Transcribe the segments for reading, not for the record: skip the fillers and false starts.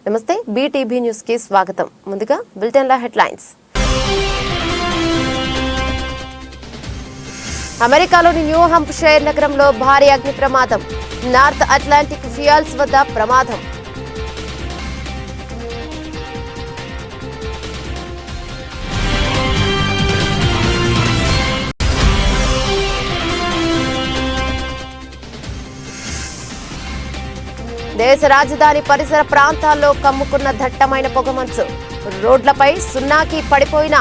నమస్తే BTB news కి స్వాగతం. ముందుగా బులెటిన్ లో హెడ్లైన్స్. అమెరికాలోని న్యూ హాంప్షైర్ నగరంలో భారీ అగ్ని ప్రమాదం. నార్త్ అట్లాంటిక్ ఫ్యూయల్స్ వద్ద ప్రమాదం. దేశ రాజధాని పరిసర ప్రాంతాల్లో కమ్ముకున్న దట్టమైన పొగమంచు. రోడ్లపై సున్నాకి పడిపోయిన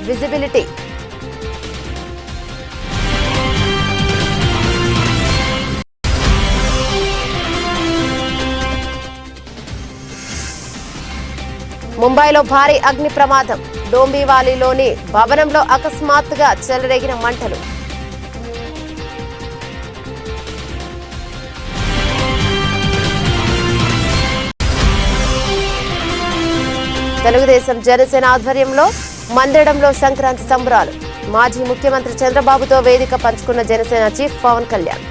విజిబిలిటీ. ముంబైలో భారీ అగ్ని ప్రమాదం. డోంబివాలీలోని భవనంలో అకస్మాత్తుగా చెలరేగిన మంటలు. తెలుగుదేశం జనసేన ఆధ్వర్యంలో మందడంలో సంక్రాంతి సంబరాలు. మాజీ ముఖ్యమంత్రి చంద్రబాబుతో వేదిక పంచుకున్న జనసేన చీఫ్ పవన్ కళ్యాణ్.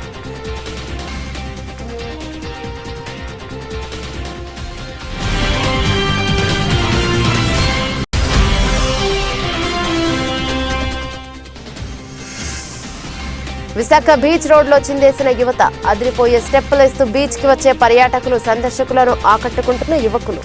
విశాఖ బీచ్ రోడ్లో చిందేసిన యువత. అదిరిపోయే స్టెప్పులేస్తూ బీచ్ కి వచ్చే పర్యాటకులు, సందర్శకులను ఆకట్టుకుంటున్న యువకులు.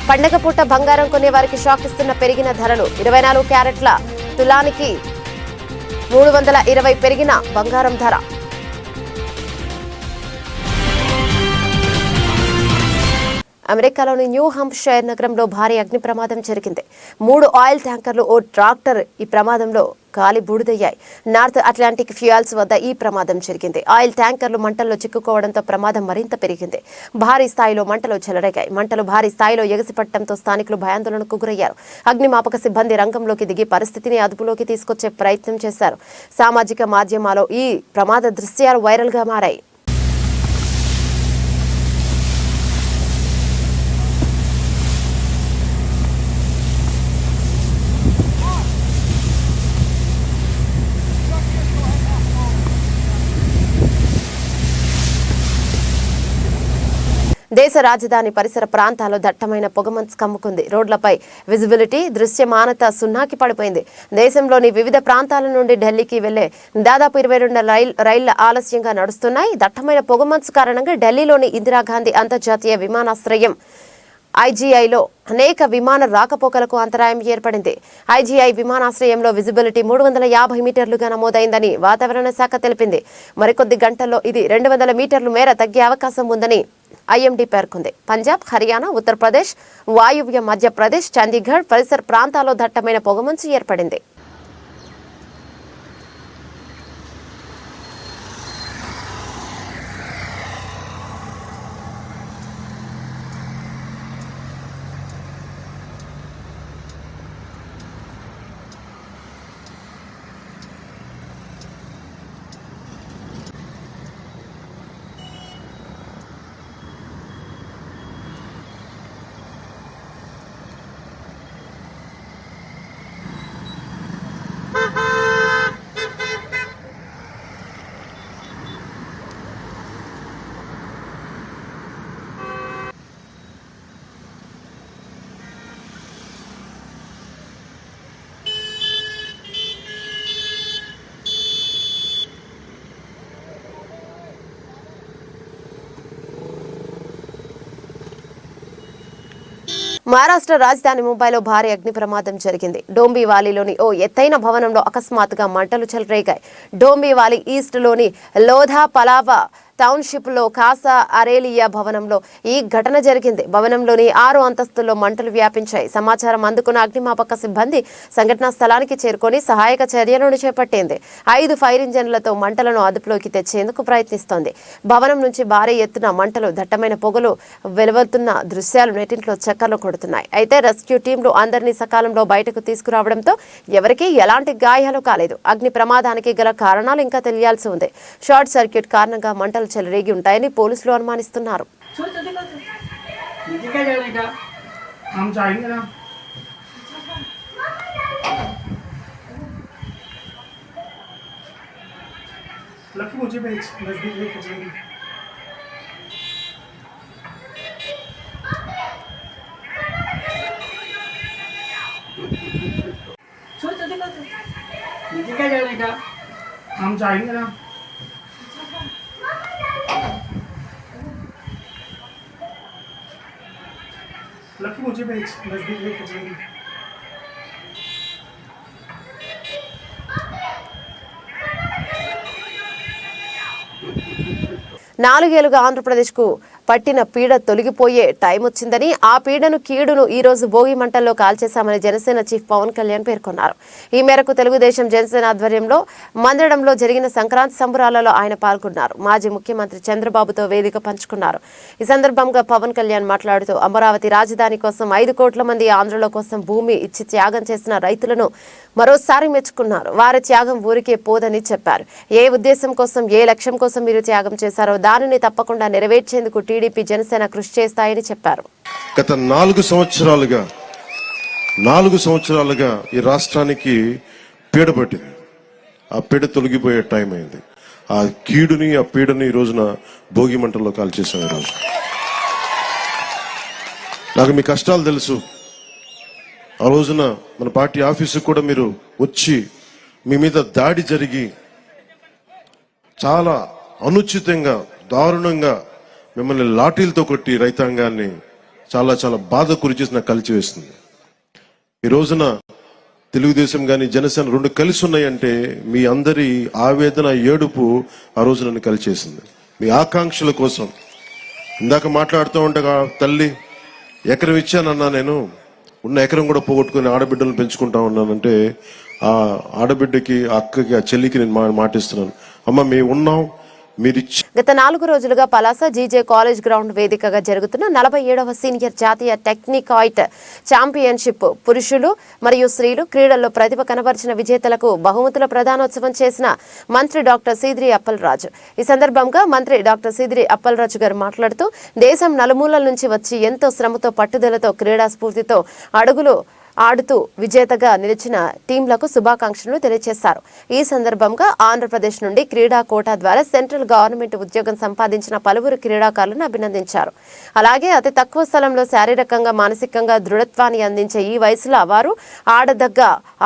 పండగ పూట బంగారం కొనే వారికి షాక్ ఇస్తున్న పెరిగిన ధరలు. 24 క్యారెట్ల తులానికి 320 పెరిగిన బంగారం ధర. అమెరికాలోని న్యూ హాంప్షైర్ నగరంలో భారీ అగ్ని ప్రమాదం జరిగింది. 3 ఆయిల్ ట్యాంకర్లు, ఓ ట్రాక్టర్ ఈ ప్రమాదంలో కాలి బూడిదయ్యాయి. నార్త్ అట్లాంటిక్ ఫ్యూయల్స్ వద్ద ఈ ప్రమాదం జరిగింది. ఆయిల్ ట్యాంకర్లు మంటల్లో చిక్కుకోవడంతో ప్రమాదం మరింత పెరిగింది. భారీ స్థాయిలో మంటలు చెలరేగాయి. మంటలు భారీ స్థాయిలో ఎగసిపట్టడంతో స్థానికులు భయాందోళనకు గురయ్యారు. అగ్నిమాపక సిబ్బంది రంగంలోకి దిగి పరిస్థితిని అదుపులోకి తీసుకొచ్చే ప్రయత్నం చేశారు. సామాజిక మాధ్యమాల్లో ఈ ప్రమాద దృశ్యాలు వైరల్ గా మారాయి. దేశ రాజధాని పరిసర ప్రాంతాల్లో దట్టమైన పొగమంచు కమ్ముకుంది. రోడ్లపై విజిబిలిటీ, దృశ్యమానత సున్నాకి పడిపోయింది. దేశంలోని వివిధ ప్రాంతాల నుండి ఢిల్లీకి వెళ్లే దాదాపు 22 రైళ్ల ఆలస్యంగా నడుస్తున్నాయి. దట్టమైన పొగమంచు కారణంగా ఢిల్లీలోని ఇందిరాగాంధీ అంతర్జాతీయ విమానాశ్రయం ఐజీఐలో అనేక విమాన రాకపోకలకు అంతరాయం ఏర్పడింది. ఐజీఐ విమానాశ్రయంలో విజిబిలిటీ 350 మీటర్లుగా నమోదైందని వాతావరణ శాఖ తెలిపింది. మరికొద్ది గంటల్లో ఇది 200 మీటర్ల మేర తగ్గే అవకాశం ఉందని ఐఎండీ పేర్కొంది. పంజాబ్, హర్యానా, ఉత్తరప్రదేశ్, వాయువ్య మధ్యప్రదేశ్, చండీగఢ్ పరిసర ప్రాంతాల్లో దట్టమైన పొగమంచు ఏర్పడింది. మహారాష్ట్ర రాజధాని ముంబైలో భారీ అగ్ని ప్రమాదం జరిగింది. డోంబివాలీలోని ఓ ఎత్తైన భవనంలో అకస్మాత్తుగా మంటలు చెలరేగాయి. డోంబివాలి ఈస్ట్ లోని లోధా పలావా టౌన్షిప్ లో కాసా అరేలియా భవనంలో ఈ ఘటన జరిగింది. భవనంలోని 6 అంతస్తుల్లో మంటలు వ్యాపించాయి. సమాచారం అందుకున్న అగ్నిమాపక సిబ్బంది సంఘటనా స్థలానికి చేరుకొని సహాయక చర్యలను చేపట్టింది. 5 ఫైర్ ఇంజన్లతో మంటలను అదుపులోకి తెచ్చేందుకు ప్రయత్నిస్తోంది. భవనం నుంచి భారీ ఎత్తున మంటలు, దట్టమైన పొగలు వెలువడుతున్న దృశ్యాలు నెట్టింట్లో చక్కర్లు కొడుతున్నాయి. అయితే రెస్క్యూ టీంలు అందరినీ సకాలంలో బయటకు తీసుకురావడంతో ఎవరికీ ఎలాంటి గాయాలు కాలేదు. అగ్ని ప్రమాదానికి గల కారణాలు ఇంకా తెలియాల్సి ఉంది. షార్ట్ సర్క్యూట్ కారణంగా మంటలు చెలరేగి ఉంటాయని పోలీసులు అనుమానిస్తున్నారు. हम चाहेंगे ना मुझे भेज, नजदीक लेके जाएंगे। नीचे क्या जाने का? हम जाएंगे ना। लकी मुझे भेज, नजदीक लेके जाएंगे। నాలుగేళ్లుగా ఆంధ్రప్రదేశ్కు పట్టిన పీడ తొలగిపోయే టైం వచ్చిందని, ఆ పీడను కీడును ఈ రోజు భోగి మంటల్లో కాల్చేశామని జనసేన చీఫ్ పవన్ కళ్యాణ్ పేర్కొన్నారు. ఈ మేరకు తెలుగుదేశం జనసేన ఆధ్వర్యంలో మందడంలో జరిగిన సంక్రాంతి సంబరాలలో ఆయన పాల్గొన్నారు. మాజీ ముఖ్యమంత్రి చంద్రబాబుతో వేదిక పంచుకున్నారు. ఈ సందర్భంగా పవన్ కళ్యాణ్ మాట్లాడుతూ అమరావతి రాజధాని కోసం 5 కోట్ల మంది ఆంధ్రుల కోసం భూమి ఇచ్చి త్యాగం చేసిన రైతులను మరోసారి మెచ్చుకున్నారు. వారి త్యాగం ఊరికే పోదని చెప్పారు. ఏ ఉద్దేశం కోసం, ఏ లక్ష్యం కోసం మీరు త్యాగం చేశారో దానిని తప్పకుండా నెరవేర్చేందుకు టీడీపీ జనసేన కృషి చేస్తాయని చెప్పారు. గత 4 సంవత్సరాలుగా ఈ రాష్ట్రానికి పీడ పట్టింది. ఆ పీడ తొలగిపోయే టైం అయింది. ఆ కీడుని, ఆ పీడని ఈ రోజున భోగి మంటల్లో కాల్చేసాం. ఈ రోజు నాకు మీ కష్టాలు తెలుసు. ఆ రోజున మన పార్టీ ఆఫీసుకు కూడా మీరు వచ్చి మీ మీద దాడి జరిగి చాలా అనుచితంగా, దారుణంగా మిమ్మల్ని లాఠీలతో కొట్టి రైతాంగాన్ని చాలా చాలా బాధ గురి చేసి నాకు కలిచివేస్తుంది. ఈ రోజున తెలుగుదేశం కానీ జనసేన 2 కలిసి ఉన్నాయంటే మీ అందరి ఆవేదన, ఏడుపు ఆ రోజు నన్ను కలిచేసింది. మీ ఆకాంక్షల కోసం ఇందాక మాట్లాడుతూ ఉండగా తల్లి ఎకరం ఇచ్చానన్నా, నేను ఉన్న ఎకరం కూడా పోగొట్టుకుని ఆడబిడ్డలను పెంచుకుంటా ఉన్నానంటే ఆ ఆడబిడ్డకి, ఆ అక్కకి, ఆ చెల్లికి నేను మాటిస్తున్నాను, అమ్మ మేము ఉన్నాం. గత 4 రోజులుగా పలాస జీజే కాలేజ్ గ్రౌండ్ వేదికగా జరుగుతున్న 47వ సీనియర్ జాతీయ టెక్నికాయిట్ ఛాంపియన్షిప్ పురుషులు మరియు స్త్రీలు క్రీడల్లో ప్రతిభ కనబరిచిన విజేతలకు బహుమతుల ప్రదానోత్సవం చేసిన మంత్రి డాక్టర్ సీదిరి అప్పలరాజు. ఈ సందర్భంగా మంత్రి డాక్టర్ సీదిరి అప్పలరాజు గారు మాట్లాడుతూ దేశం నలుమూలల నుంచి వచ్చి ఎంతో శ్రమతో, పట్టుదలతో, క్రీడా స్ఫూర్తితో అడుగులు ఆడుతూ విజేతగా నిలిచిన టీంలకు శుభాకాంక్షలు తెలియజేశారు. ఈ సందర్భంగా ఆంధ్రప్రదేశ్ నుండి క్రీడా కోటా ద్వారా సెంట్రల్ గవర్నమెంట్ ఉద్యోగం సంపాదించిన పలువురు క్రీడాకారులను అభినందించారు. అలాగే అతి తక్కువ స్థలంలో శారీరకంగా, మానసికంగా దృఢత్వాన్ని అందించే ఈ వయసులో వారు ఆడదగ్గ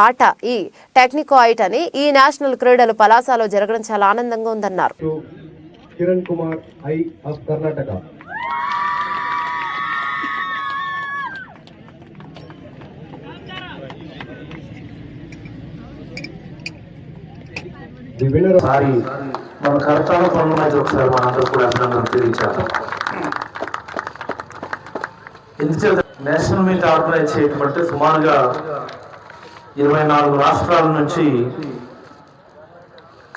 ఆట ఈ టెక్నికాయిట్ అని ఈ నేషనల్ క్రీడలు పలాసలో జరగడం చాలా ఆనందంగా ఉందన్నారు. కిరణ్ కుమార్ ఐ ఆఫ్ కర్ణాటక. సారి మన కర్తాల పనుల ఒకసారి మనందరూ కూడా అభినందనలు తెలియజేద్దాం. ఎందుచేత నేషనల్ మీట్ ఆర్గనైజ్ చేయటమంటే సుమారుగా 24 రాష్ట్రాల నుంచి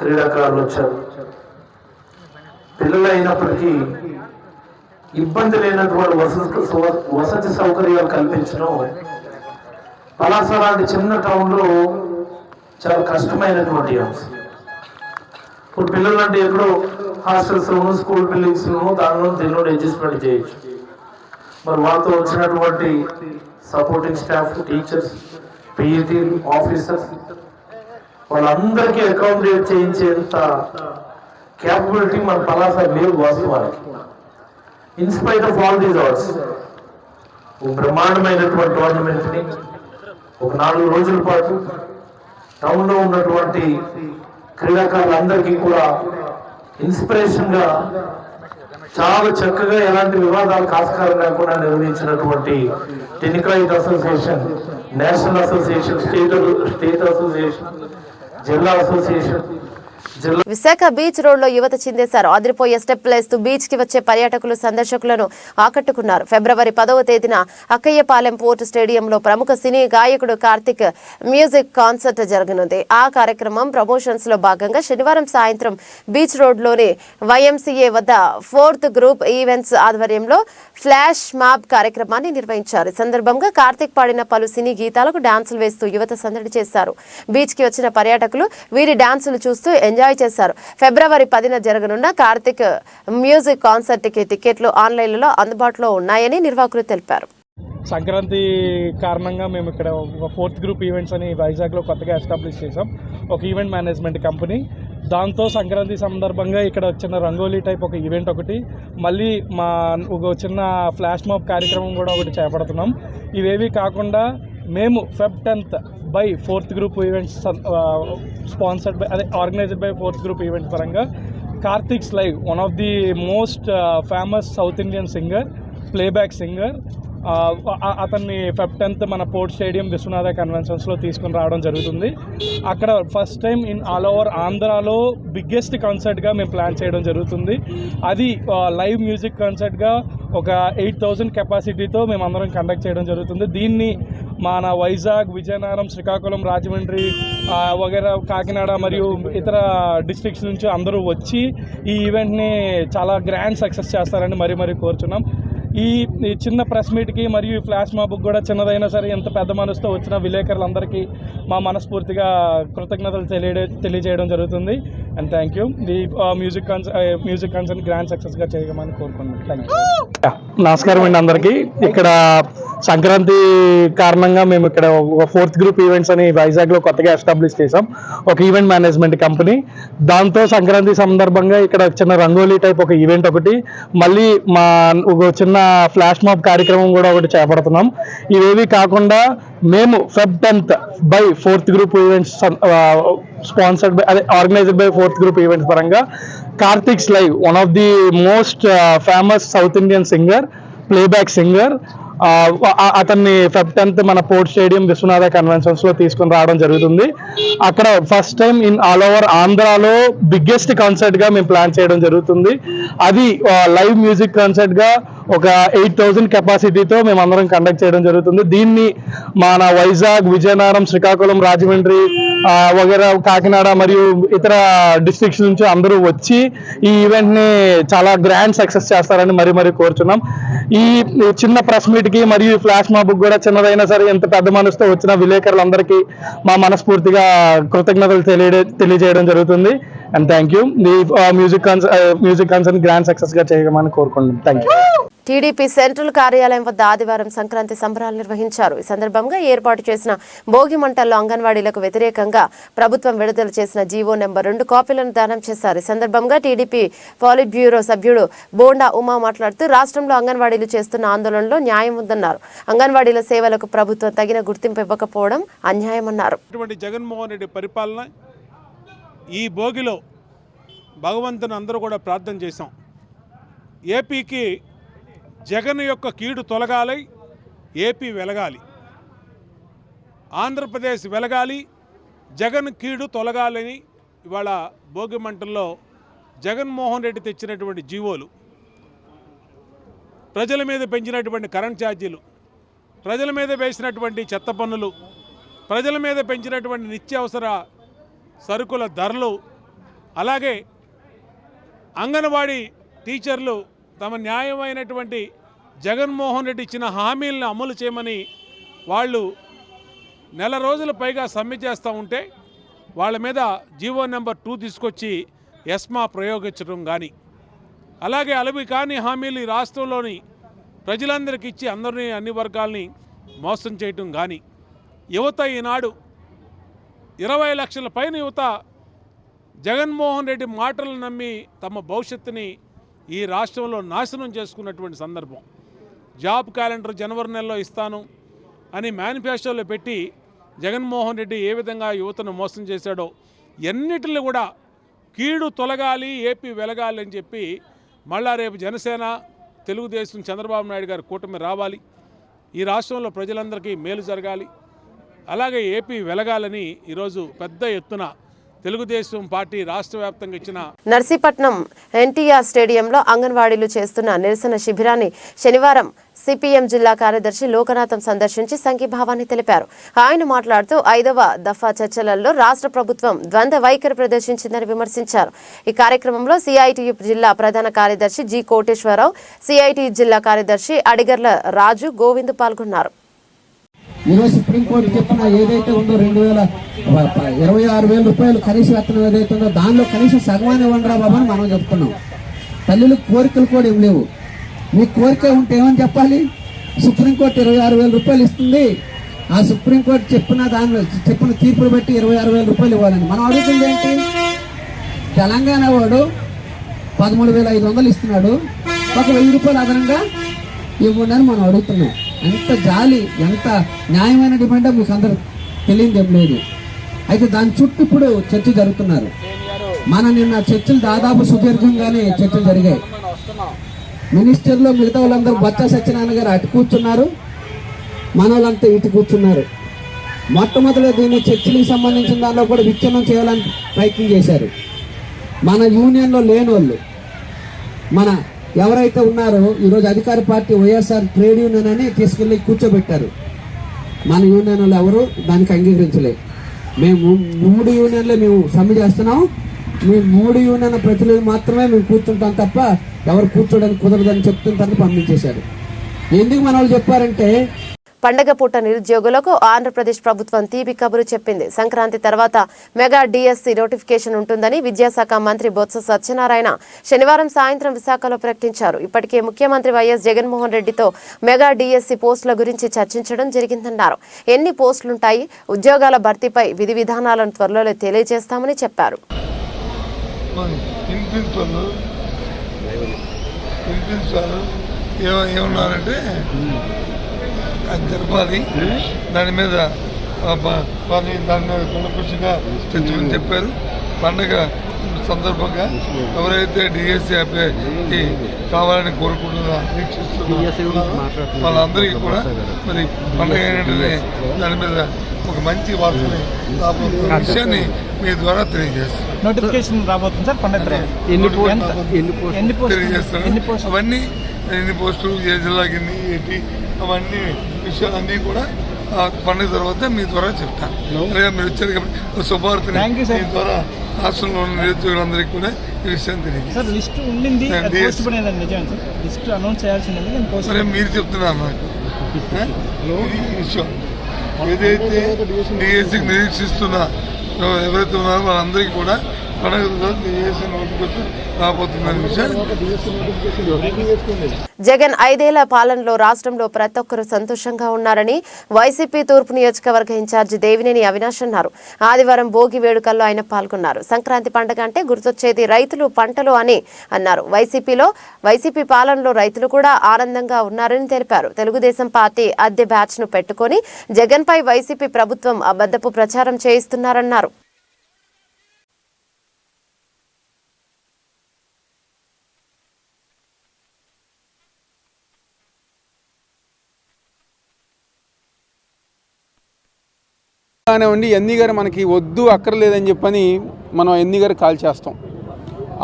క్రీడాకారులు వచ్చారు. పిల్లలు అయినప్పటికీ ఇబ్బంది లేనటువంటి వసతి సౌకర్యాలు కల్పించడం పలాస లాంటి చిన్న టౌన్లో చాలా కష్టమైనటువంటి అంశం. ఇప్పుడు పిల్లలు అంటే ఎక్కడో హాస్టల్స్లోను, స్కూల్ బిల్డింగ్స్లోను దానిలో దీనిలో అడ్జస్ట్మెంట్ చేయొచ్చు. మరి వాళ్ళతో వచ్చినటువంటి supporting staff, teachers, PET officers వాళ్ళందరికీ అకామిడేట్ చేయించేంత క్యాపబిలిటీ మన పలాస లేవు వాస్తవానికి. In spite of all these hours బ్రహ్మాండమైనటువంటి టోర్నమెంట్ని ఒక 4 రోజుల పాటు టౌన్లో ఉన్నటువంటి క్రీడాకారులందరికీ కూడా ఇన్స్పిరేషన్ గా చాలా చక్కగా ఎలాంటి వివాదాలకు ఆస్కారం లేకుండా నిర్వహించినటువంటి tenikoit association, national association, state association, జిల్లా అసోసియేషన్. విశాఖ బీచ్ రోడ్ లో యువత చిందేశారు. అదిరిపోయే స్టెప్ లేస్తూ బీచ్ కి వచ్చే పర్యాటకులు, సందర్శకులను ఆకట్టుకున్నారు. ఫిబ్రవరి 10వ తేదీన అక్కయ్యపాలెం పోర్టు స్టేడియంలో ప్రముఖ సినీ గాయకుడు కార్తిక్ మ్యూజిక్ కాన్సర్ట్ జరగనుంది. ఆ కార్యక్రమం ప్రమోషన్స్ లో భాగంగా శనివారం సాయంత్రం బీచ్ రోడ్ లోని YMCA వద్ద 4th గ్రూప్ ఈవెంట్స్ ఆధ్వర్యంలో ఫ్లాష్ మాబ్ కార్యక్రమాన్ని నిర్వహించారు. ఈ సందర్భంగా కార్తిక్ పాడిన పలు సినీ గీతాలకు డాన్సులు వేస్తూ యువత సందడి చేశారు. బీచ్ కి వచ్చిన పర్యాటకులు వీరి డాన్సులు చూస్తూ ఎంజాయ్ చేశారు. ఫిబ్రవరి 10న జరగనున్న కార్తిక్ మ్యూజిక్ కాన్సర్ట్ కి టికెట్లు ఆన్లైన్లో అందుబాటులో ఉన్నాయని నిర్వాహకులు తెలిపారు. సంక్రాంతి కారణంగా మేము ఇక్కడ ఒక 4th గ్రూప్ ఈవెంట్స్ అని వైజాగ్లో కొత్తగా ఎస్టాబ్లిష్ చేసాం. ఒక ఈవెంట్ మేనేజ్మెంట్ కంపెనీ. దాంతో సంక్రాంతి సందర్భంగా ఇక్కడ చిన్న రంగోలీ టైప్ ఒక ఈవెంట్ ఒకటి, మళ్ళీ ఒక చిన్న ఫ్లాష్ మాబ్ కార్యక్రమం కూడా ఒకటి చేపడుతున్నాం. ఇవేవి కాకుండా మేము Feb 10th by 4th group events sponsored by organised by 4th group events పరంగా Karthik's live, one of the most famous South Indian singer, playback singer, అతన్ని Feb 10th మన పోర్ట్ స్టేడియం విశ్వనాథ కన్వెన్షన్స్లో తీసుకుని రావడం జరుగుతుంది. అక్కడ first time in all over ఆంధ్రాలో biggest కాన్సర్ట్గా మేము plan చేయడం జరుగుతుంది. అది లైవ్ మ్యూజిక్ కాన్సర్ట్గా ఒక 8,000 కెపాసిటీతో మేము అందరం కండక్ట్ చేయడం జరుగుతుంది. దీన్ని మన వైజాగ్, విజయనగరం, శ్రీకాకుళం, రాజమండ్రి వగైరా కాకినాడ మరియు ఇతర డిస్ట్రిక్ట్స్ నుంచి అందరూ వచ్చి ఈ ఈవెంట్ని చాలా గ్రాండ్ సక్సెస్ చేస్తారని మరీ కోరుచున్నాం. ఈ చిన్న ప్రెస్ మీట్కి మరియు ఈ ఫ్లాష్ మాబ్కి కూడా చిన్నదైనా సరే ఎంత పెద్ద మనసుతో వచ్చిన విలేకరులందరికీ మా మనస్ఫూర్తిగా కృతజ్ఞతలు తెలియజేయడం జరుగుతుంది. And thank you. ఈ మ్యూజిక్ కన్సర్ట్ గ్రాండ్ సక్సెస్గా చేయమని కోరుకుంటున్నాను. Thank you. నమస్కారం అండి అందరికీ. ఇక్కడ సంక్రాంతి కారణంగా మేము ఇక్కడ 4th గ్రూప్ ఈవెంట్స్ అని వైజాగ్లో కొత్తగా ఎస్టాబ్లిష్ చేసాం, ఒక ఈవెంట్ మేనేజ్మెంట్ కంపెనీ. దాంతో సంక్రాంతి సందర్భంగా ఇక్కడ చిన్న రంగోలీ టైప్ ఒక ఈవెంట్ ఒకటి, మళ్ళీ ఒక చిన్న ఫ్లాష్ మాబ్ కార్యక్రమం కూడా ఒకటి చేపడుతున్నాం. ఇవేవి కాకుండా మేము Feb 10th by 4th group events sponsored by organised by 4th group events పరంగా Karthik's live, one of the most famous South Indian singer, playback singer, అతన్ని Feb 10th మన పోర్ట్ స్టేడియం విశ్వనాథ కన్వెన్షన్స్లో తీసుకుని రావడం జరుగుతుంది. అక్కడ first time in all over ఆంధ్రాలో biggest కాన్సర్ట్గా మేము plan చేయడం జరుగుతుంది. అది లైవ్ మ్యూజిక్ కాన్సర్ట్గా ఒక 8,000 కెపాసిటీతో మేము అందరం కండక్ట్ చేయడం జరుగుతుంది. దీన్ని మన వైజాగ్, విజయనగరం, శ్రీకాకుళం, రాజమండ్రి వగైరా కాకినాడ మరియు ఇతర డిస్ట్రిక్ట్స్ నుంచి అందరూ వచ్చి ఈ ఈవెంట్ని చాలా గ్రాండ్ సక్సెస్ చేస్తారని మరీ కోరుచున్నాం. ఈ చిన్న ప్రెస్ మీట్కి మరియు ఫ్లాష్ మాబ్కి కూడా చిన్నదైనా సరే ఎంత పెద్ద మనసుతో వచ్చిన విలేకరులందరికీ మా మనస్ఫూర్తిగా కృతజ్ఞతలు తెలియజేయడం జరుగుతుంది. And thank you. ఈ మ్యూజిక్ కన్సర్ట్ గ్రాండ్ సక్సెస్గా చేయమని కోరుకుంటున్నాం. Thank you. టీడీపీ సెంట్రల్ కార్యాలయం వద్ద ఆదివారం సంక్రాంతి సంబరాలు నిర్వహించారు. ఈ సందర్భంగా ఏర్పాటు చేసిన భోగి మంటల్లో అంగన్వాడీలకు వ్యతిరేకంగా ప్రభుత్వం విడుదల చేసిన జీవో నెంబర్ 2 కాపీలను దానం చేశారు. ఈ సందర్భంగా టీడీపీ పాలిట్ బ్యూరో సభ్యుడు బోండా ఉమా మాట్లాడుతూ రాష్ట్రంలో అంగన్వాడీలు చేస్తున్న ఆందోళనలో న్యాయం ఉందన్నారు. అంగన్వాడీల సేవలకు ప్రభుత్వం తగిన గుర్తింపు ఇవ్వకపోవడం అన్యాయమన్నారు. జగన్మోహన్ రెడ్డి పరిపాలన ఈ భోగిలో భగవంతుని అందరూ కూడా ప్రార్థన చేశాం. ఏపీకి జగన్ యొక్క కీడు తొలగాలి, ఏపీ వెలగాలి, ఆంధ్రప్రదేశ్ వెలగాలి, జగన్ కీడు తొలగాలని ఇవాళ భోగి మంటల్లో జగన్మోహన్ రెడ్డి తెచ్చినటువంటి జీవోలు, ప్రజల మీద పెంచినటువంటి కరెంట్ ఛార్జీలు, ప్రజల మీద వేసినటువంటి చెత్త పన్నులు, ప్రజల మీద పెంచినటువంటి నిత్యావసర సరుకుల ధరలు, అలాగే అంగన్వాడీ టీచర్లు తమ న్యాయమైనటువంటి జగన్మోహన్ రెడ్డి ఇచ్చిన హామీలను అమలు చేయమని వాళ్ళు నెల రోజుల పైగా సమ్మె చేస్తూ ఉంటే వాళ్ళ మీద జీవో నెంబర్ 2 తీసుకొచ్చి ఎస్మా ప్రయోగించడం కానీ, అలాగే అలవి కాని హామీలు ఈ రాష్ట్రంలోని ప్రజలందరికీ ఇచ్చి అందరినీ అన్ని వర్గాల్ని మోసం చేయటం కానీ, యువత ఈనాడు 20 లక్షల పైన యువత జగన్మోహన్ రెడ్డి మాటలు నమ్మి తమ భవిష్యత్తుని ఈ రాష్ట్రంలో నాశనం చేసుకున్నటువంటి సందర్భం. జాబ్ క్యాలెండర్ జనవరి నెలలో ఇస్తాను అని మేనిఫెస్టోలో పెట్టి జగన్మోహన్ రెడ్డి ఏ విధంగా యువతను మోసం చేశాడో, ఎన్నిటిని కూడా కీడు తొలగాలి, ఏపీ వెలగాలి అని చెప్పి మళ్ళా రేపు జనసేన, తెలుగుదేశం, చంద్రబాబు నాయుడు గారి కూటమి రావాలి, ఈ రాష్ట్రంలో ప్రజలందరికీ మేలు జరగాలి, అలాగే ఏపీ వెలగాలని ఈరోజు పెద్ద ఎత్తున తెలుగుదేశం పార్టీ రాష్ట్ర వ్యాప్తంగా ఇచ్చిన నర్సీపట్నం ఎన్టీఆర్ స్టేడియంలో అంగన్వాడీలు చేస్తున్న నిరసన శిబిరాన్ని శనివారం సిపిఎం జిల్లా కార్యదర్శి లోకనాథం సందర్శించి సంఘీభావాన్ని తెలిపారు. ఆయన మాట్లాడుతూ 5వ దఫా చర్చలలో రాష్ట్ర ప్రభుత్వం ద్వంద్వ వైఖరి ప్రదర్శించిందని విమర్శించారు. ఈ కార్యక్రమంలో సిఐటియు జిల్లా ప్రధాన కార్యదర్శి జి కోటేశ్వరరావు, సిఐటియు జిల్లా కార్యదర్శి అడిగర్ల రాజు, గోవింద్ పాల్గొన్నారు. ఈరోజు సుప్రీంకోర్టు చెప్పిన ఏదైతే ఉందో 26,000 రూపాయలు కనీస వేతనం ఏదైతే ఉందో దానిలో కనీసం సగమానే ఇవ్వండిరా బాబు అని మనం చెప్తున్నాం. తల్లులకు కోరికలు కూడా ఏం లేవు. మీ కోరిక ఉంటే ఏమని చెప్పాలి? సుప్రీంకోర్టు 26,000 రూపాయలు ఇస్తుంది, ఆ సుప్రీంకోర్టు చెప్పిన తీర్పులు బట్టి 26,000 రూపాయలు ఇవ్వాలని మనం అడుగుతుంది ఏంటి? తెలంగాణ వాడు 13,500 ఇస్తున్నాడు, ఒక 1000 రూపాయలు అదనంగా ఇవ్వండి అని మనం అడుగుతున్నాం. ఎంత జాలి, ఎంత న్యాయమైన డిమాండో మీకు అందరూ తెలియదేం లేదు. అయితే దాని చుట్టూ ఇప్పుడు చర్చ జరుగుతున్నారు. నిన్న చర్చలు దాదాపు సుదీర్ఘంగానే చర్చలు జరిగాయి. మినిస్టర్లో మిగతా వాళ్ళందరూ బొత్స సత్యనారాయణ గారు అటు కూర్చున్నారు, మన వాళ్ళంతా ఇటు కూర్చున్నారు. మొట్టమొదటి దీన్ని చర్చలకు సంబంధించిన దానిలో కూడా విచ్ఛిన్నం చేయాలని ప్రయత్నం చేశారు. మన యూనియన్లో లేని వాళ్ళు, మన ఎవరైతే ఉన్నారో ఈరోజు అధికార పార్టీ వైఎస్ఆర్ ట్రేడ్ యూనియన్ అని తీసుకెళ్ళి కూర్చోబెట్టారు. మన యూనియన్ వాళ్ళు ఎవరు దానికి అంగీకరించలేదు. మేము 3 యూనియన్లే మేము సమ్మె చేస్తున్నాం, మేము 3 యూనియన్ ప్రతినిధులు మాత్రమే మేము కూర్చుంటాం తప్ప ఎవరు కూర్చోడానికి కుదరదని చెప్తున్న తర్వాత పంపించేశారు. ఎందుకు మన వాళ్ళు చెప్పారంటే, పండగ పూట నిరుద్యోగులకు ఆంధ్రప్రదేశ్ ప్రభుత్వం తీపి కబురు చెప్పింది. సంక్రాంతి తర్వాత మెగా డిఎస్సి నోటిఫికేషన్ ఉంటుందని విద్యాశాఖ మంత్రి బొత్స సత్యనారాయణ శనివారం సాయంత్రం విశాఖలో ప్రకటించారు. ఇప్పటికే ముఖ్యమంత్రి వైఎస్ జగన్మోహన్ రెడ్డితో మెగా డిఎస్సి పోస్టుల గురించి చర్చించడం జరిగిందన్నారు. ఎన్ని పోస్టులుంటాయి, ఉద్యోగాల భర్తీపై విధి విధానాలను త్వరలో తెలియజేస్తామని చెప్పారు. ఏమన్నారంటే అది జరపాలి, దాని మీద కులకృషిగా చర్చమని చెప్పారు. పండగ సందర్భంగా ఎవరైతే డిఎస్సి అభ్యర్థి కావాలని వీక్షిస్తున్నారు వాళ్ళందరికీ కూడా మరి పండగ ఏంటంటే దాని మీద ఒక మంచి వార్తని విషయాన్ని మీ ద్వారా తెలియజేస్తాను. నోటిఫికేషన్ రాబోతుంది సార్ పండగ తెలియజేస్తాను. అవన్నీ ఎన్ని పోస్టులు, ఏ జిల్లాకి ఎన్ని, ఏంటి, అవన్నీ విషయాలన్నీ కూడా పండుగ తర్వాత మీ ద్వారా చెప్తాను. మీరు వచ్చారు కాబట్టి శుభార్తని మీ ద్వారా రాష్ట్రంలో ఉన్న నిరుద్యోగులందరికీ కూడా ఈ విషయాన్ని తెలియజేస్తాను. మీరు చెప్తున్నారు నాకు ఈ విషయం. ఏదైతే డిఎస్సికి నిరీక్షిస్తున్నా ఎవరైతే ఉన్నారో వాళ్ళందరికీ కూడా జగన్ 5 ఏళ్ల పాలనలో రాష్ట్రంలో ప్రతి ఒక్కరూ సంతోషంగా ఉన్నారని వైసీపీ తూర్పు నియోజకవర్గ ఇన్ఛార్జి దేవినేని అవినాష్ అన్నారు. ఆదివారం భోగి వేడుకల్లో ఆయన పాల్గొన్నారు. సంక్రాంతి పండుగ అంటే గుర్తొచ్చేది రైతులు, పంటలు అని అన్నారు. వైసీపీ పాలనలో రైతులు కూడా ఆనందంగా ఉన్నారని తెలిపారు. తెలుగుదేశం పార్టీ అద్దె బ్యాచ్ ను పెట్టుకుని జగన్ పై వైసీపీ ప్రభుత్వం అబద్ధపు ప్రచారం చేయిస్తున్నారన్నారు. ఉండి ఎన్ని గారు మనకి వద్దు అక్కర్లేదని చెప్పని మనం ఎన్ని గారు కాల్ చేస్తాం.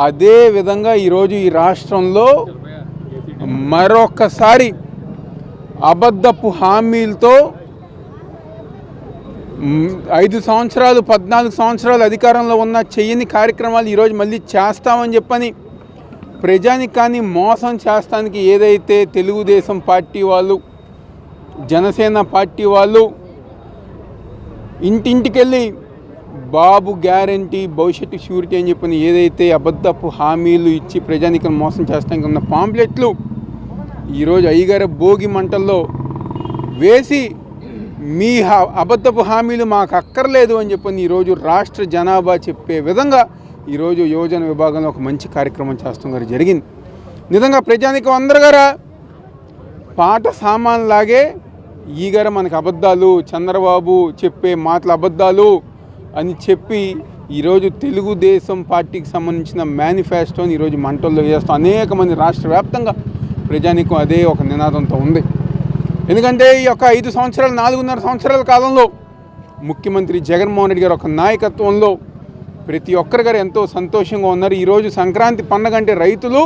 అదే విధంగా ఈరోజు ఈ రాష్ట్రంలో మరొకసారి అబద్ధపు హామీలతో 5 సంవత్సరాలు 14 సంవత్సరాలు అధికారంలో ఉన్న చెయ్యని కార్యక్రమాలు ఈరోజు మళ్ళీ చేస్తామని చెప్పని ప్రజానికాన్ని మోసం చేస్తానికి ఏదైతే తెలుగుదేశం పార్టీ వాళ్ళు, జనసేన పార్టీ వాళ్ళు ఇంటింటికెళ్ళి బాబు గ్యారంటీ, భవిష్యత్తు షూరిటీ అని చెప్పని ఏదైతే అబద్ధపు హామీలు ఇచ్చి ప్రజానికం మోసం చేస్తానికి ఉన్న పాంప్లెట్లు ఈరోజు అయ్యగారు భోగి మంటల్లో వేసి మీ అబద్ధపు హామీలు మాకు అక్కర్లేదు అని చెప్పని ఈరోజు రాష్ట్ర జనాభా చెప్పే విధంగా ఈరోజు యువజన విభాగంలో ఒక మంచి కార్యక్రమం చేస్తున్న జరిగింది. నిజంగా ప్రజానికం అందరు గారా పాట సామాన్లాగే ఈ గారు మనకు అబద్ధాలు, చంద్రబాబు చెప్పే మాటలు అబద్ధాలు అని చెప్పి ఈరోజు తెలుగుదేశం పార్టీకి సంబంధించిన మేనిఫెస్టోని ఈరోజు మంటల్లో వేస్తాం. అనేక మంది రాష్ట్ర వ్యాప్తంగా ప్రజానికం అదే ఒక నినాదంతో ఉంది. ఎందుకంటే ఈ యొక్క 5 సంవత్సరాలు 4.5 సంవత్సరాల కాలంలో ముఖ్యమంత్రి జగన్మోహన్ రెడ్డి గారు ఒక నాయకత్వంలో ప్రతి ఒక్కరి గారు ఎంతో సంతోషంగా ఉన్నారు. ఈరోజు సంక్రాంతి పండుగ అంటే రైతులు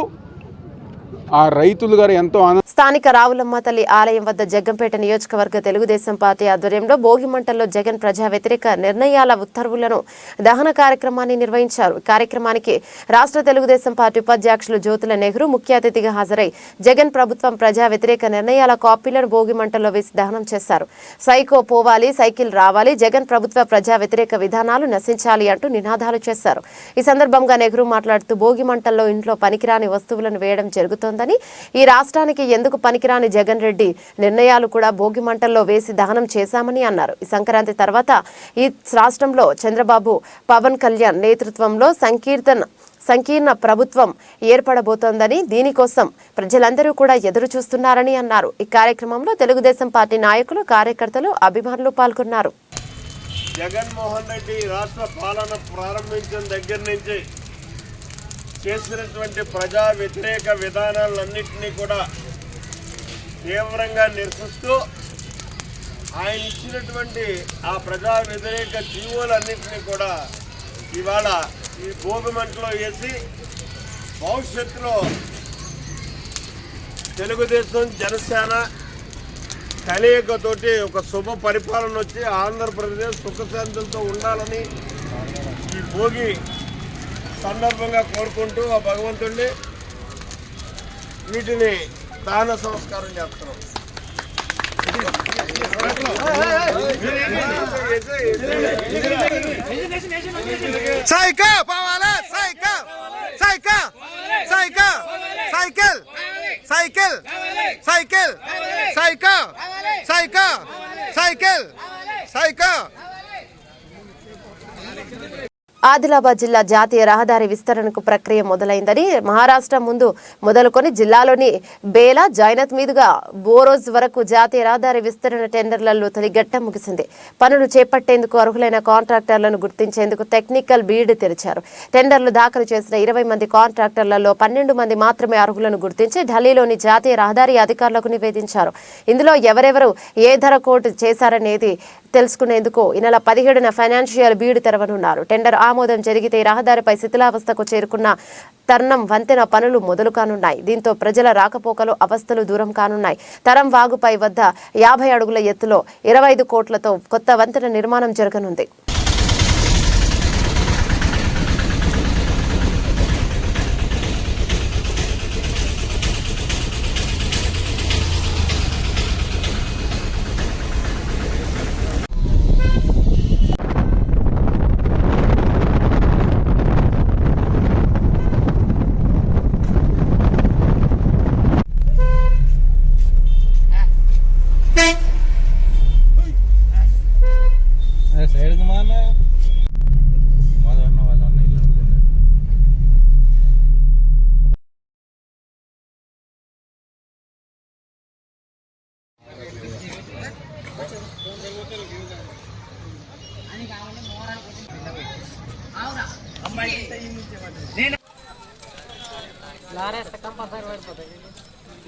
గారు ఎంతో స్థానిక రావులమ్మ తల్లి ఆలయం వద్ద జగ్గంపేట నియోజకవర్గ తెలుగుదేశం పార్టీ ఆధ్వర్యంలో భోగి మంటల్లో జగన్ ప్రజా వ్యతిరేక నిర్ణయాల ఉత్తర్వులను దహన కార్యక్రమాన్ని నిర్వహించారు. కార్యక్రమానికి రాష్ట్ర తెలుగుదేశం పార్టీ ఉపాధ్యక్షులు జ్యోతుల నెహ్రూ ముఖ్య అతిథిగా హాజరై జగన్ ప్రభుత్వం ప్రజా వ్యతిరేక నిర్ణయాల కాపీలను భోగి మంటల్లో వేసి దహనం చేశారు. సైకో పోవాలి, సైకిల్ రావాలి, జగన్ ప్రభుత్వ ప్రజా వ్యతిరేక విధానాలు నశించాలి అంటూ నినాదాలు చేశారు. ఈ సందర్భంగా నెహ్రూ మాట్లాడుతూ భోగి మంటల్లో ఇంట్లో పనికిరాని వస్తువులను వేయడం జరుగుతోందని, ఈ రాష్ట్రానికి ఎందుకు పనికిరాని జగన్ రెడ్డి నిర్ణయాలు కూడా భోగి మంటల్లో వేసి దహనం చేశామని అన్నారు. ఈ సంక్రాంతి తర్వాత ఈ రాష్ట్రంలో చంద్రబాబు, పవన్ కళ్యాణ్ నేతృత్వంలో సంకీర్తన్ సంకీర్ణ ప్రభుత్వం ఏర్పడబోతోందని, దీనికోసం ప్రజలందరూ కూడా ఎదురు చూస్తున్నారని అన్నారు. ఈ కార్యక్రమంలో తెలుగుదేశం పార్టీ నాయకులు, కార్యకర్తలు, అభిమానులు పాల్గొన్నారు. జగన్మోహన్ రెడ్డి రాష్ట్ర పాలన ప్రారంభించిన దగ్గర నుంచి చేసినటువంటి ప్రజా వ్యతిరేక విధానాలన్నింటినీ కూడా తీవ్రంగా నిరసిస్తూ ఆయన ఇచ్చినటువంటి ఆ ప్రజా వ్యతిరేక జీవోలన్నింటినీ కూడా ఇవాళ ఈ భోగి మంటలో వేసి భవిష్యత్తులో తెలుగుదేశం, జనసేన కలయికతోటి ఒక శుభ పరిపాలన వచ్చి ఆంధ్రప్రదేశ్ సుఖశాంతులతో ఉండాలని ఈ భోగి సందర్భంగా కోరుకుంటూ ఆ భగవంతుడిని వీటిని దాన సంస్కారం చేస్తున్నాం. సైకిల్ పోవాలా, cycle cycle cycle cycle cycle cycle cycle cycle cycle cycle. Adilabad జిల్లా జాతీయ రహదారి విస్తరణకు ప్రక్రియ మొదలైందని, మహారాష్ట్ర ముందు మొదలుకొని జిల్లాలోని బేలా, జైనత్ మీదుగా బోరోజ్ వరకు జాతీయ రహదారి విస్తరణ టెండర్లలో తొలి ఘట్టం ముగిసింది. పనులు చేపట్టేందుకు అర్హులైన కాంట్రాక్టర్లను గుర్తించేందుకు టెక్నికల్ బీడ్ తెరిచారు. టెండర్లు దాఖలు చేసిన 20 మంది కాంట్రాక్టర్లలో 12 మంది మాత్రమే అర్హులను గుర్తించి ఢిల్లీలోని జాతీయ రహదారి అధికారులకు నివేదించారు. ఇందులో ఎవరెవరు ఏ ధర కోట్ చేశారనేది తెలుసుకునేందుకు ఈ నెల 17న ఫైనాన్షియల్ బీడ్ తెరవనున్నారు. టెండర్ ఆమోదం జరిగితే రహదారిపై శిథిలావస్థకు చేరుకున్న తర్నం వంతెన పనులు మొదలు కానున్నాయి. దీంతో ప్రజల రాకపోకలు అవస్థలు దూరం కానున్నాయి. తరం వాగుపై వద్ద 50 అడుగుల ఎత్తులో 25 కోట్లతో కొత్త వంతెన నిర్మాణం జరగనుంది.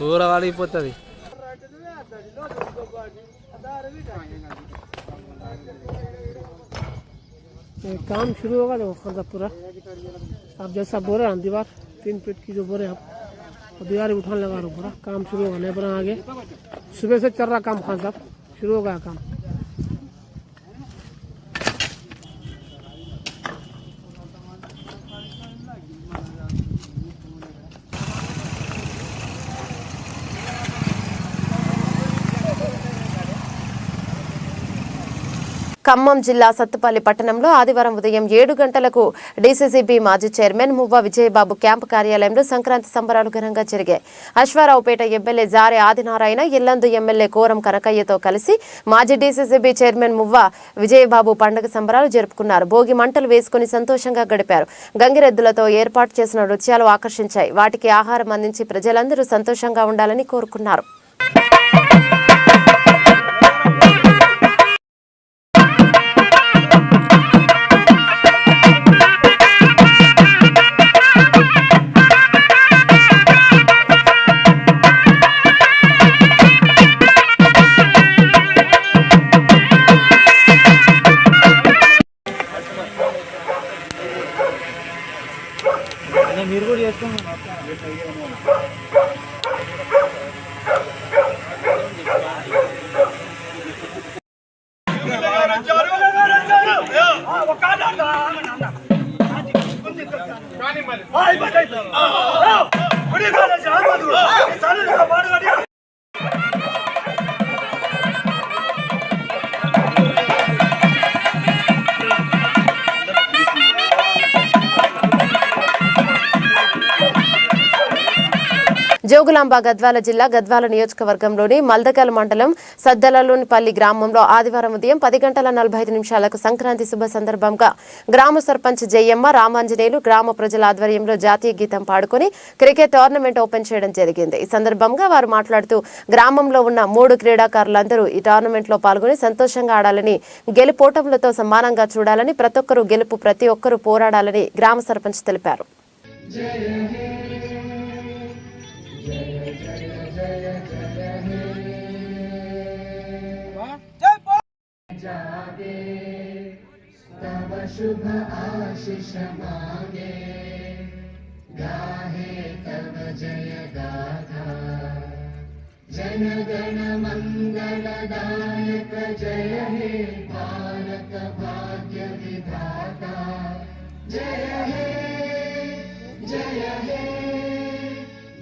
దూర వాడిపోతుంది. काम शुरू होगा देखो खर्चा पूरा. आप जैसा बोरे हैं दीवार 3 फीट की जो बोरे हैं और दीवार उठाने लगा रहा पूरा काम शुरू होगा. नहीं बना आगे सुबह से चल रहा काम, खान साहब शुरू हो गया काम. ఖమ్మం జిల్లా సత్తుపల్లి పట్టణంలో ఆదివారం ఉదయం 7 గంటలకు డీసీసీబీ మాజీ చైర్మన్ మువ్వ విజయబాబు క్యాంపు కార్యాలయంలో సంక్రాంతి సంబరాలు ఘనంగా జరిగాయి. అశ్వారావుపేట ఎమ్మెల్యే జారే ఆదినారాయణ, ఇల్లందు ఎమ్మెల్యే కోరం కనకయ్యతో కలిసి మాజీ డీసీసీబీ చైర్మన్ మువ్వ విజయబాబు పండుగ సంబరాలు జరుపుకున్నారు. భోగి మంటలు వేసుకుని సంతోషంగా గడిపారు. గంగిరెద్దులతో ఏర్పాటు చేసిన నృత్యాలు ఆకర్షించాయి. వాటికి ఆహారం అందించి ప్రజలందరూ సంతోషంగా ఉండాలని కోరుకున్నారు. మీరు కూడా చేసుకోండి. జోగులాంబ గద్వాల జిల్లా గద్వాల నియోజకవర్గంలోని మల్దకల్ మండలం సద్దలలోనిపల్లి గ్రామంలో ఆదివారం ఉదయం 10:45 సంక్రాంతి శుభ సందర్భంగా గ్రామ సర్పంచ్ జయమ్మ రామాంజనేయులు గ్రామ ప్రజల ఆధ్వర్యంలో జాతీయ గీతం పాడుకొని క్రికెట్ టోర్నమెంట్ ఓపెన్ చేయడం జరిగింది. ఈ సందర్భంగా వారు మాట్లాడుతూ గ్రామంలో ఉన్న 3 క్రీడాకారులందరూ ఈ టోర్నమెంట్ లో పాల్గొని సంతోషంగా ఆడాలని, గెలుపోటములతో సమానంగా చూడాలని, ప్రతి ఒక్కరూ గెలుపు ప్రతి ఒక్కరూ పోరాడాలని గ్రామ సర్పంచ్ తెలిపారు. शुभ आशीष मांगे गाहे तब जय गाथा जन गण मंगलदायक जय हे भारत भाग्य विधाता जय हे जय हे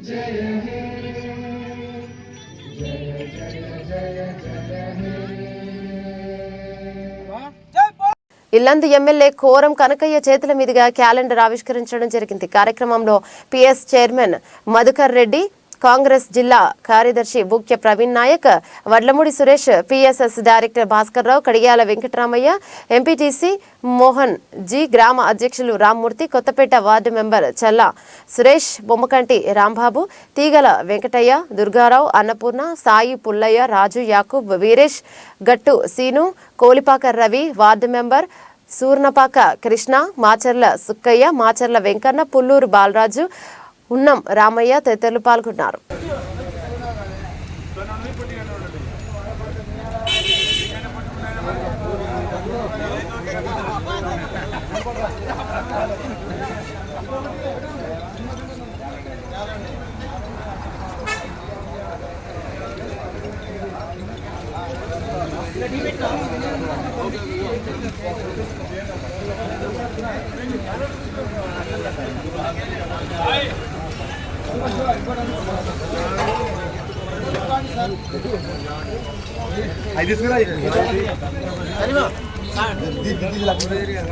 जय हे जय जय जय जय हे ఇల్లందు ఎమ్మెల్యే కోరం కనకయ్య చేతుల మీదుగా క్యాలెండర్ ఆవిష్కరించడం జరిగింది. కార్యక్రమంలో పిఎస్ చైర్మన్ మధుకర్ రెడ్డి, కాంగ్రెస్ జిల్లా కార్యదర్శి బుక్య ప్రవీణ్ నాయక్, వడ్లమూడి సురేష్, పిఎస్ఎస్ డైరెక్టర్ భాస్కర్ రావు, కడియాల వెంకటరామయ్య, ఎంపీటీసీ మోహన్ జీ, గ్రామ అధ్యక్షులు రామ్మూర్తి, కొత్తపేట వార్డు మెంబర్ చల్లా సురేష్, బొమ్మకంటి రాంబాబు, తీగల వెంకటయ్య, దుర్గారావు, అన్నపూర్ణ, సాయి, పుల్లయ్య, రాజు, యాకూబ్, వీరేష్, గట్టు సీను, కోలిపాక రవి, వార్డు మెంబర్ సూర్ణపాక కృష్ణ, మాచర్ల సుక్కయ్య, మాచర్ల వెంకన్న, పుల్లూరు బాలరాజు, ఉన్నం రామయ్య తదితరులు పాల్గొన్నారు.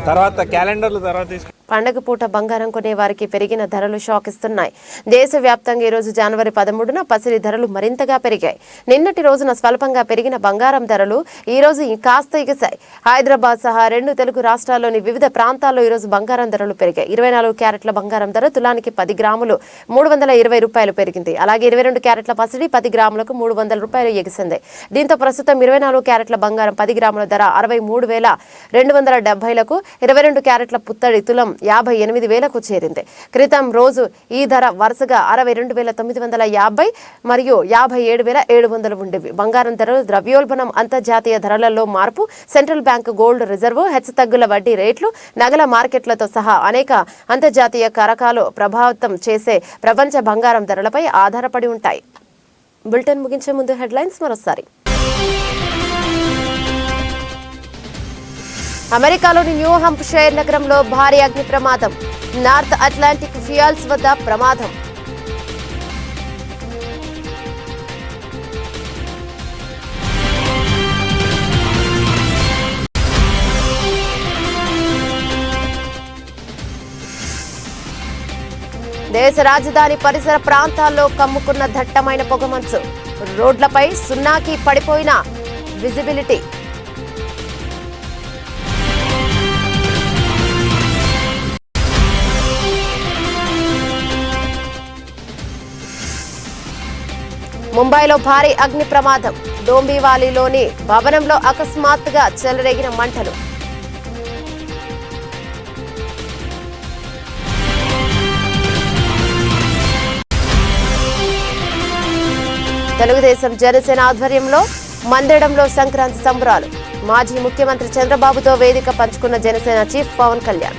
తర్వాత క్యాలెండర్లు తర్వాత పండగ పూట బంగారం కొనే వారికి పెరిగిన ధరలు షాక్ ఇస్తున్నాయి. దేశవ్యాప్తంగా ఈ రోజు జనవరి 13న పసిడి ధరలు మరింతగా పెరిగాయి. నిన్నటి రోజున స్వల్పంగా పెరిగిన బంగారం ధరలు ఈ రోజు కాస్త ఎగిశాయి. హైదరాబాద్ సహా 2 తెలుగు రాష్ట్రాల్లోని వివిధ ప్రాంతాల్లో ఈ రోజు బంగారం ధరలు పెరిగాయి. 24 క్యారెట్ల బంగారం ధర తులానికి 10 గ్రాములు 320 రూపాయలు పెరిగింది. అలాగే 22 క్యారెట్ల పసిడి 10 గ్రాములకు 300 రూపాయలు ఎగిసింది. దీంతో ప్రస్తుతం 24 క్యారెట్ల బంగారం 10 గ్రాముల ధర 63,270లకు, 22 క్యారెట్ల పుత్తడి తులం 58,000కు చేరింది. క్రితం రోజు ఈ ధర వరుసగా 62,950 మరియు 57,700 ఉండేవి. బంగారం ధరలు ద్రవ్యోల్బణం, అంతర్జాతీయ ధరలలో మార్పు, సెంట్రల్ బ్యాంక్ గోల్డ్ రిజర్వ్, హెచ్చుతగ్గుల వడ్డీ రేట్లు, నగల మార్కెట్లతో సహా అనేక అంతర్జాతీయ కారకాలు ప్రభావితం చేసే ప్రపంచ బంగారం ధరలపై ఆధారపడి ఉంటాయి. బులెటిన్ ముగించే ముందు హెడ్లైన్స్ మరోసారి. అమెరికాలోని న్యూ హంప్షైర్ నగరంలో భారీ అగ్ని ప్రమాదం. నార్త్ అట్లాంటిక్ ఫ్యూయల్స్ వద్ద ప్రమాదం. దేశ రాజధాని పరిసర ప్రాంతాల్లో కమ్ముకున్న దట్టమైన పొగమంచు. రోడ్లపై సున్నాకి పడిపోయిన విజిబిలిటీ. ముంబైలో భారీ అగ్ని ప్రమాదం. డోంబివాలీలోని భవనంలో అకస్మాత్తుగా చెలరేగిన మంటలు. తెలుగుదేశం జనసేన ఆధ్వర్యంలో మందిరంలో సంక్రాంతి సంబరాలు. మాజీ ముఖ్యమంత్రి చంద్రబాబుతో వేదిక పంచుకున్న జనసేన చీఫ్ పవన్ కళ్యాణ్.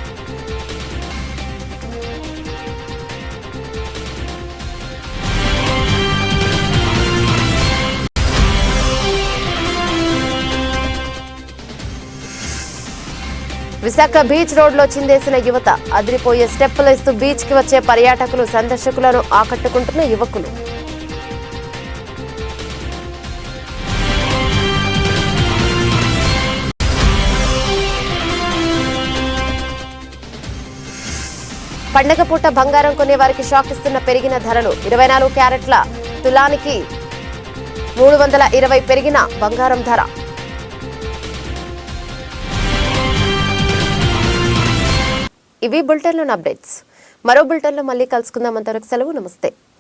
విశాఖ బీచ్ రోడ్లో చిందేసిన యువత. అదిరిపోయే స్టెప్పులేస్తూ బీచ్ కి వచ్చే పర్యాటకులు, సందర్శకులను ఆకట్టుకుంటున్న యువకులు. పండగ పూట బంగారం కొనే వారికి షాక్ ఇస్తున్న పెరిగిన ధరలు 24 క్యారెట్ల తులానికి 320 పెరిగిన బంగారం ధర. ఇవి బులెటిన్లోని అప్డేట్స్. మరో బులెటిన్లో మళ్ళీ కలుసుకుందాం. అంతవరకు సెలవు. నమస్తే.